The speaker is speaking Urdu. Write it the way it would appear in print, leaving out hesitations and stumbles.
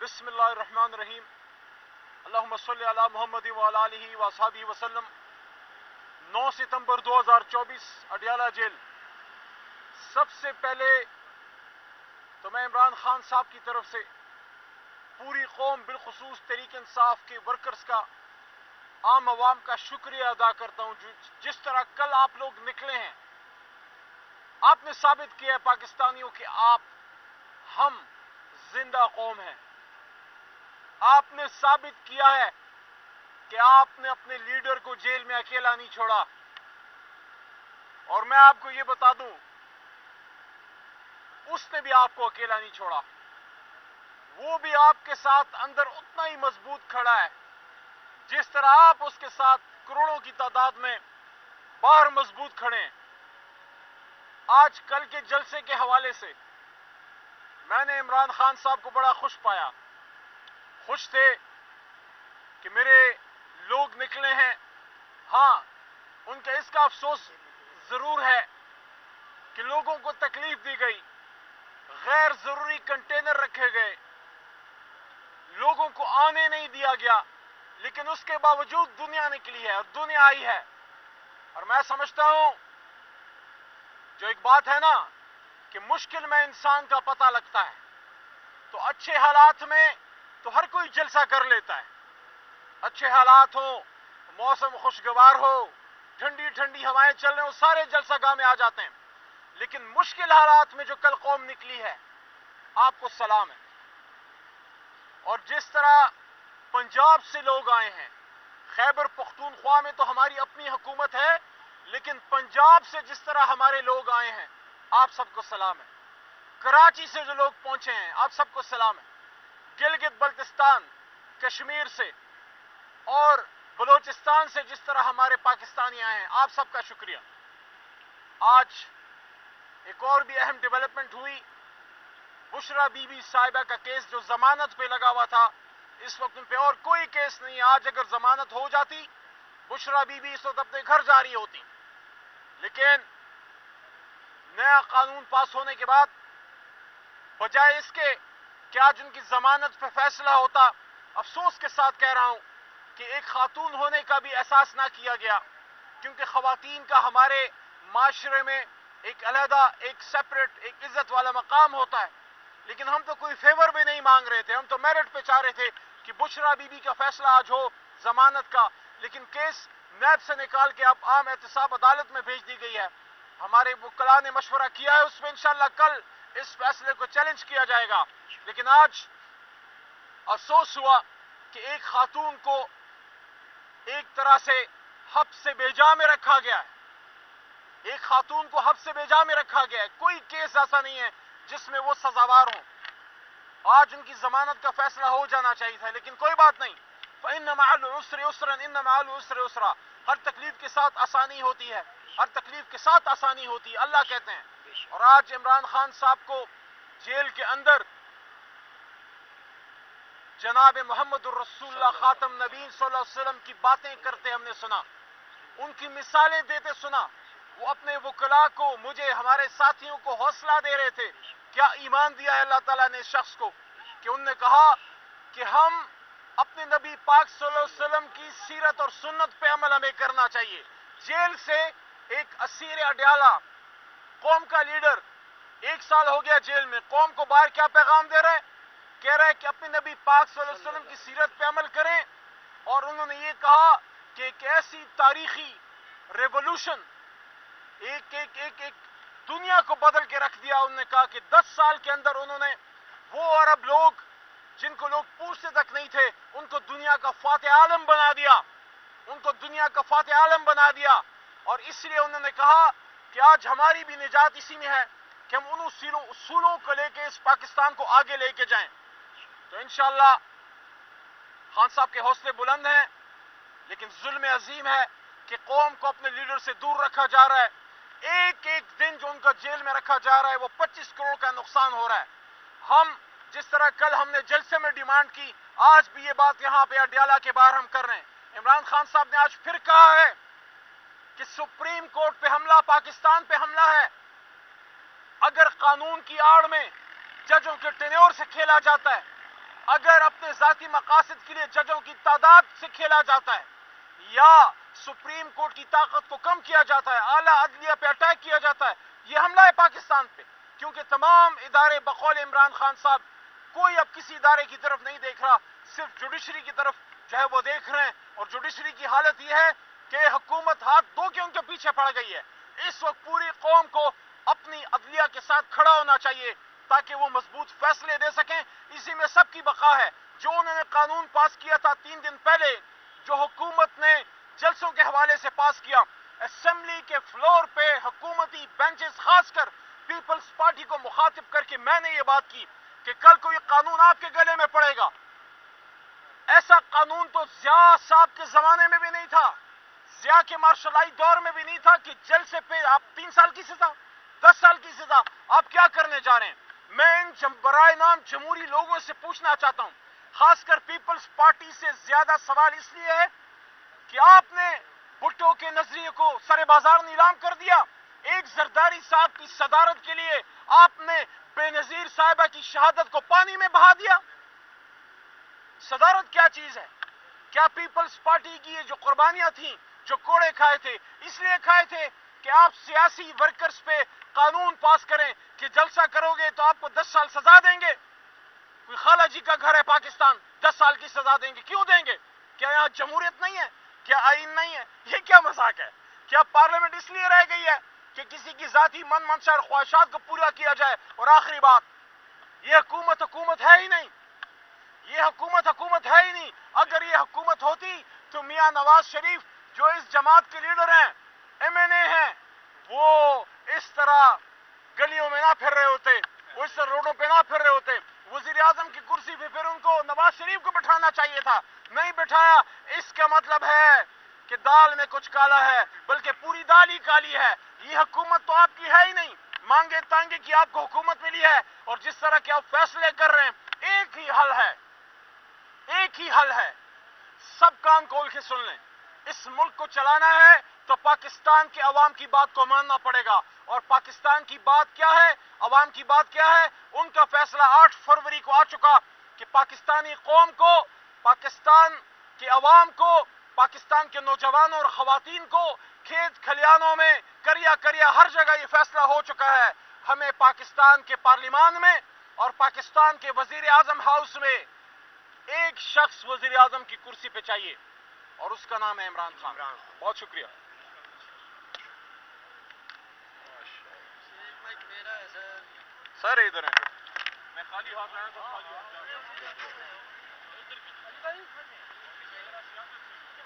بسم اللہ الرحمن الرحیم اللہم صلی علی محمد وعلی آلہ واصحابہ وسلم۔ 9 ستمبر 2024 اڈیالہ جیل۔ سب سے پہلے تو میں عمران خان صاحب کی طرف سے پوری قوم بالخصوص تحریک انصاف کے ورکرز کا، عام عوام کا شکریہ ادا کرتا ہوں۔ جس طرح کل آپ لوگ نکلے ہیں، آپ نے ثابت کیا ہے پاکستانیوں کہ ہم زندہ قوم ہیں۔ آپ نے ثابت کیا ہے کہ آپ نے اپنے لیڈر کو جیل میں اکیلا نہیں چھوڑا۔ اور میں آپ کو یہ بتا دوں، اس نے بھی آپ کو اکیلا نہیں چھوڑا۔ وہ بھی آپ کے ساتھ اندر اتنا ہی مضبوط کھڑا ہے جس طرح آپ اس کے ساتھ کروڑوں کی تعداد میں باہر مضبوط کھڑے ہیں۔ آج کل کے جلسے کے حوالے سے میں نے عمران خان صاحب کو بڑا خوش پایا۔ خوش تھے کہ میرے لوگ نکلے ہیں۔ ہاں، ان کا اس کا افسوس ضرور ہے کہ لوگوں کو تکلیف دی گئی، غیر ضروری کنٹینر رکھے گئے، لوگوں کو آنے نہیں دیا گیا، لیکن اس کے باوجود دنیا نکلی ہے اور دنیا آئی ہے۔ اور میں سمجھتا ہوں، جو ایک بات ہے نا کہ مشکل میں انسان کا پتہ لگتا ہے، تو اچھے حالات میں تو ہر کوئی جلسہ کر لیتا ہے۔ اچھے حالات ہوں، موسم خوشگوار ہو، ٹھنڈی ٹھنڈی ہوائیں چل رہے ہوں، سارے جلسہ گاہ میں آ جاتے ہیں۔ لیکن مشکل حالات میں جو کل قوم نکلی ہے، آپ کو سلام ہے۔ اور جس طرح پنجاب سے لوگ آئے ہیں، خیبر پختونخوا میں تو ہماری اپنی حکومت ہے، لیکن پنجاب سے جس طرح ہمارے لوگ آئے ہیں، آپ سب کو سلام ہے۔ کراچی سے جو لوگ پہنچے ہیں، آپ سب کو سلام ہے۔ گلگت بلتستان، کشمیر سے اور بلوچستان سے جس طرح ہمارے پاکستانی آئے ہیں، آپ سب کا شکریہ۔ آج ایک اور بھی اہم ڈیولپمنٹ ہوئی۔ بشرا بی بی صاحبہ کا کیس جو ضمانت پہ لگا ہوا تھا، اس وقت ان پہ اور کوئی کیس نہیں ہے۔ آج اگر ضمانت ہو جاتی، بشرا بی بی اس وقت اپنے گھر جا رہی ہوتی۔ لیکن نیا قانون پاس ہونے کے بعد بجائے اس کے کہ آج ان کی ضمانت پہ فیصلہ ہوتا، افسوس کے ساتھ کہہ رہا ہوں کہ ایک خاتون ہونے کا بھی احساس نہ کیا گیا، کیونکہ خواتین کا ہمارے معاشرے میں ایک علیحدہ، ایک سیپریٹ، ایک عزت والا مقام ہوتا ہے۔ لیکن ہم تو کوئی فیور بھی نہیں مانگ رہے تھے، ہم تو میرٹ پہ چاہ رہے تھے کہ بشرا بی بی کا فیصلہ آج ہو ضمانت کا۔ لیکن کیس نیب سے نکال کے اب عام احتساب عدالت میں بھیج دی گئی ہے۔ ہمارے وکلاء نے مشورہ کیا ہے، اس میں انشاءاللہ کل اس فیصلے کو چیلنج کیا جائے گا۔ لیکن آج افسوس ہوا کہ ایک خاتون کو ایک طرح سے حبس سے بیجا میں رکھا گیا ہے۔ ایک خاتون کو حبس سے بیجا میں رکھا گیا ہے۔ کوئی کیس ایسا نہیں ہے جس میں وہ سزاوار ہوں۔ آج ان کی ضمانت کا فیصلہ ہو جانا چاہیے تھا، لیکن کوئی بات نہیں۔ فَإِنَّ مَعَ الْعُسْرِ يُسْرًا إِنَّ مَعَ الْعُسْرِ يُسْرًا۔ ہر تکلیف کے ساتھ آسانی ہوتی ہے، ہر تکلیف کے ساتھ آسانی ہوتی ہے، اللہ کہتے ہیں۔ اور آج عمران خان صاحب کو جیل کے اندر جناب محمد الرسول اللہ خاتم نبی صلی اللہ علیہ وسلم کی باتیں کرتے ہم نے سنا، ان کی مثالیں دیتے سنا۔ وہ اپنے وکلاء کو، مجھے، ہمارے ساتھیوں کو حوصلہ دے رہے تھے۔ کیا ایمان دیا ہے اللہ تعالیٰ نے اس شخص کو کہ انہوں نے کہا کہ ہم اپنے نبی پاک صلی اللہ علیہ وسلم کی سیرت اور سنت پہ عمل ہمیں کرنا چاہیے۔ جیل سے ایک اسیر اڈیالہ، قوم کا لیڈر، 1 سال ہو گیا جیل میں، قوم کو باہر کیا پیغام دے رہا ہے؟ کہہ رہا ہے کہ اپنے نبی پاک صلی اللہ علیہ وسلم کی سیرت پہ عمل کریں۔ اور انہوں نے یہ کہا کہ ایک ایسی تاریخی ریولوشن، ایک دنیا کو بدل کے رکھ دیا۔ انہوں نے کہا کہ 10 سال کے اندر انہوں نے وہ عرب لوگ جن کو لوگ پوچھتے تک نہیں تھے، ان کو دنیا کا فاتح عالم بنا دیا، ان کو دنیا کا فاتح عالم بنا دیا۔ اور اس لیے انہوں نے کہا کہ آج ہماری بھی نجات اسی میں ہے کہ ہم ان اصولوں کو لے کے اس پاکستان کو آگے لے کے جائیں۔ تو انشاءاللہ خان صاحب کے حوصلے بلند ہیں، لیکن ظلم عظیم ہے کہ قوم کو اپنے لیڈر سے دور رکھا جا رہا ہے۔ ایک ایک دن جو ان کا جیل میں رکھا جا رہا ہے، وہ 25 کروڑ کا نقصان ہو رہا ہے۔ ہم جس طرح کل ہم نے جلسے میں ڈیمانڈ کی، آج بھی یہ بات یہاں پہ اڈیالہ کے باہر ہم کر رہے ہیں۔ عمران خان صاحب نے آج پھر کہا ہے کہ سپریم کورٹ پہ حملہ پاکستان پہ حملہ ہے۔ اگر قانون کی آڑ میں ججوں کے ٹینیور سے کھیلا جاتا ہے، اگر اپنے ذاتی مقاصد کے لیے ججوں کی تعداد سے کھیلا جاتا ہے یا سپریم کورٹ کی طاقت کو کم کیا جاتا ہے، اعلیٰ عدلیہ پہ اٹیک کیا جاتا ہے، یہ حملہ ہے پاکستان پہ، کیونکہ تمام ادارے بقول عمران خان صاحب کوئی اب کسی ادارے کی طرف نہیں دیکھ رہا، صرف جوڈیشری کی طرف جو ہے وہ دیکھ رہے ہیں، اور جوڈیشری کی حالت یہ ہے کہ حکومت ہاتھ دھو کے ان کے پیچھے پڑ گئی ہے۔ اس وقت پوری قوم کو اپنی عدلیہ کے ساتھ کھڑا ہونا چاہیے تاکہ وہ مضبوط فیصلے دے سکیں، اسی میں سب کی بقا ہے۔ جو انہوں نے قانون پاس کیا تھا 3 دن پہلے، جو حکومت نے جلسوں کے حوالے سے پاس کیا، اسمبلی کے فلور پہ حکومتی بینچز خاص کر پیپلز پارٹی کو مخاطب کر کے میں نے یہ بات کی کہ کل کو یہ قانون آپ کے گلے میں پڑے گا۔ ایسا قانون تو ضیاء صاحب کے زمانے میں بھی نہیں تھا، ضیاء کے مارشلائی دور میں بھی نہیں تھا کہ جلسے پہ آپ 3 سال کی سزا، 10 سال کی سزا، آپ کیا کرنے جا رہے ہیں؟ میں ان برائے نام جمہوری لوگوں سے پوچھنا چاہتا ہوں، خاص کر پیپلز پارٹی سے زیادہ سوال اس لیے ہے کہ آپ نے بھٹو کے نظریے کو سر بازار نیلام کر دیا۔ ایک زرداری صاحب کی صدارت کے لیے آپ نے بے نظیر صاحبہ کی شہادت کو پانی میں بہا دیا۔ صدارت کیا چیز ہے؟ کیا پیپلز پارٹی کی یہ جو قربانیاں تھیں، جو کوڑے کھائے تھے، اس لیے کھائے تھے کہ آپ سیاسی ورکرز پہ قانون پاس کریں کہ جلسہ کرو گے تو آپ کو 10 سال سزا دیں گے؟ کوئی خالہ جی کا گھر ہے پاکستان، 10 سال کی سزا دیں گے؟ کیوں دیں گے؟ کیا یہاں جمہوریت نہیں ہے؟ کیا آئین نہیں ہے؟ یہ کیا مذاق ہے؟ کیا پارلیمنٹ اس لیے رہ گئی ہے کہ کسی کی ذاتی من منشا اور خواہشات کو پورا کیا جائے؟ اور آخری بات، یہ حکومت ہے ہی نہیں، یہ حکومت ہے ہی نہیں۔ اگر یہ حکومت ہوتی تو میاں نواز شریف جو اس جماعت کے لیڈر ہیں، MNA ہیں، وہ اس طرح گلیوں میں نہ پھر رہے ہوتے، وہ اس طرح روڈوں پہ نہ پھر رہے ہوتے۔ وزیر اعظم کی کرسی پہ پھر ان کو نواز شریف کو بٹھانا چاہیے تھا، نہیں بٹھایا۔ اس کا مطلب ہے کہ دال میں کچھ کالا ہے، بلکہ پوری دال ہی کالی ہے۔ یہ حکومت تو آپ کی ہے ہی نہیں، مانگے تانگے کی آپ کو حکومت ملی ہے، اور جس طرح کے آپ فیصلے کر رہے ہیں، ایک ہی حل ہے، ایک ہی حل ہے، سب کان کھول کے سن لیں۔ اس ملک کو چلانا ہے تو پاکستان کے عوام کی بات کو ماننا پڑے گا، اور پاکستان کی بات کیا ہے، عوام کی بات کیا ہے؟ ان کا فیصلہ 8 فروری کو آ چکا کہ پاکستانی قوم کو، پاکستان کے عوام کو، پاکستان کے نوجوانوں اور خواتین کو کھیت کھلیانوں میں کریا ہر جگہ یہ فیصلہ ہو چکا ہے، ہمیں پاکستان کے پارلیمان میں اور پاکستان کے وزیر اعظم ہاؤس میں ایک شخص وزیر اعظم کی کرسی پہ چاہیے، اور اس کا نام ہے عمران خان۔ بہت شکریہ۔ سر ادھر ہیں، میں خالی ہاتھ آیا تو خالی ہاتھ